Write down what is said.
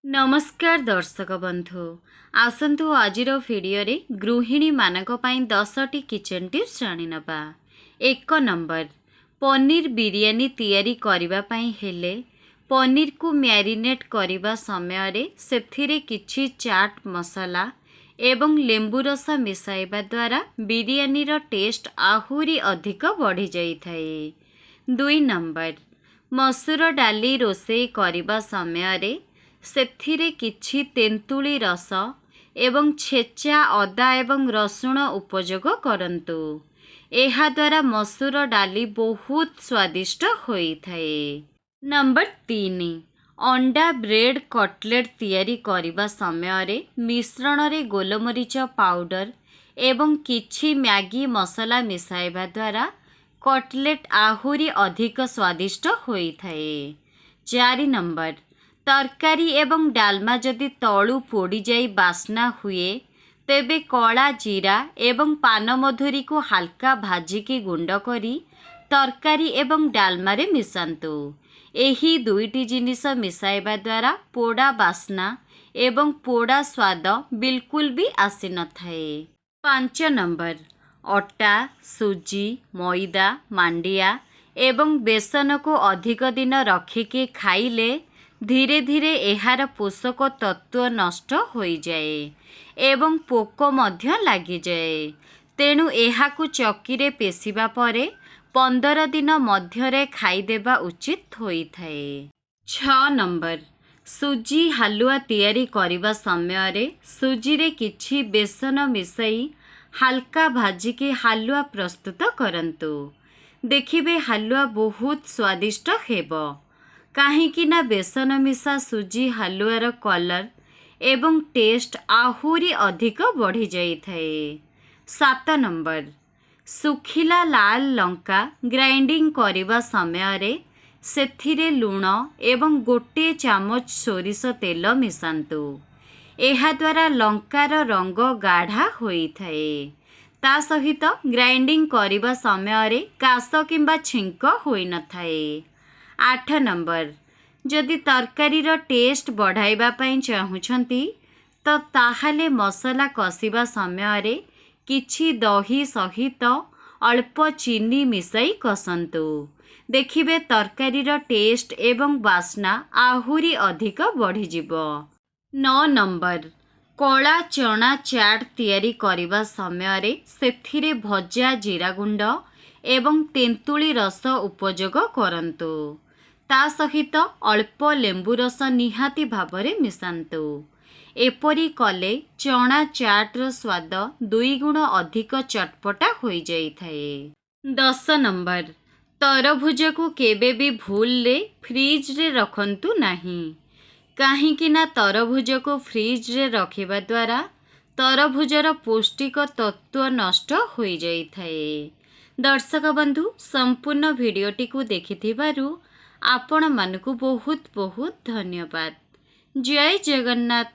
नमस्कार दर्शक बंधु आसतु आजिर भिडियो रे गृहिणी मानक पई 10टी किचन टिप्स जानि नबा। 1 नंबर पनीर बिरयानी तैयारी करिबा पई हेले पनीर को मैरिनेट करिबा समय रे सेथिरे किछि चाट मसाला एवं लेंबू रस मिसाइबा द्वारा बिरयानी रो टेस्ट आहुरी अधिक बढ़ी जाई थाए। 2 नंबर मसूर डाली रोषेई करिबा समय रे सेथिरे किछि तेंतुली रस एवं छेचा अदा एवं रसुण उपयोग करंतु। एहा द्वारा मसूर डाली बहुत स्वादिष्ट होई थाए। नंबर 3 अंडा ब्रेड कटलेट तैयारी करिबा समय रे मिश्रण रे गोलमरीच पाउडर एवं किछि मैगी मसाला मिसाइबा द्वारा कटलेट आहुरी अधिक स्वादिष्ट होई थाए। 4 नंबर तरकारी एवं डालमा जदि तळु पोड़ी जाई बास्ना हुए तेबे कला जीरा एवं पानमधुरी को हल्का भाजिकी गुंड करी तरकारी एवं डालमा रे मिसांतु। एही दुईटी जिनिस मिसाइबा द्वारा पोड़ा बास्ना एवं पोड़ा स्वाद बिल्कुल भी आसी न थाए। 5 नंबर अटा सुजी मैदा मांडिया एवं बेसन को अधिक दिन रखिके खाइले धीरे धीरे एहार पोषक तत्व नष्ट होई जाए एवं पोक मध्य लागि जाए। तेणु एहाकु चक्कीरे पेसिबा परे 15 दिन मध्यरे खाइदेबा उचित होई थाए। 6 नंबर सुजी हालुआ तैयारी करिबा समय रे सुजी रे किछि बेसन मिसाई हल्का भाजिके हालुआ प्रस्तुत करंतु। देखिबे हालुआ बहुत स्वादिष्ट हेबो काहेकि ना बेसन मिसा सुजी हालुआर कलर एवं टेस्ट आहुरी अधिक बढ़ी जाई थाए। 7 नंबर सुखिला लाल लंका ग्राइंडिंग करिबा समय रे सेथिरे लूण एवं गोटे चामच सोरिष तेल मिसांतु। एहा द्वारा लंकार रंग गाढ़ा होई थाए। ता सहित ग्राइंडिंग करिबा समय रे कास किंबा छिंक होई न थाए। 8 नंबर जदि तरकारी रो टेस्ट बढ़ाइबा पई चाहुछंती तो ताहाले मसाला कसिबा समय रे किछि दही सहित अल्प चीनी मिसाई कसंतु। देखिबे तरकारी रो टेस्ट एवं बास्ना आहुरी अधिक बढ़ी जिवो। 9 नंबर कला चना चाट तैयारी करिबा समय रे सेथिरे भजा जीरा गुंड एवं तेंतुली रस उपयोग करंतु। ता सहित अल्प लेंबू रस निहाती भावरे मिसांतु। एपरी कले चना चाट रो स्वाद 2 गुण अधिक चटपटा होई जाई थाए। 10 नंबर तरभुज को केबे भी भूल ले फ्रिज रे रखंतु नहीं काहेकि ना तरभुज को फ्रिज रे रखिबा द्वारा तरभुजर पौष्टिक तत्व नष्ट होई जाई थाए। दर्शक बंधु संपूर्ण भिडियोटी को देखिथिबारु आपण मानकु बहुत बहुत धन्यवाद। जय जगन्नाथ।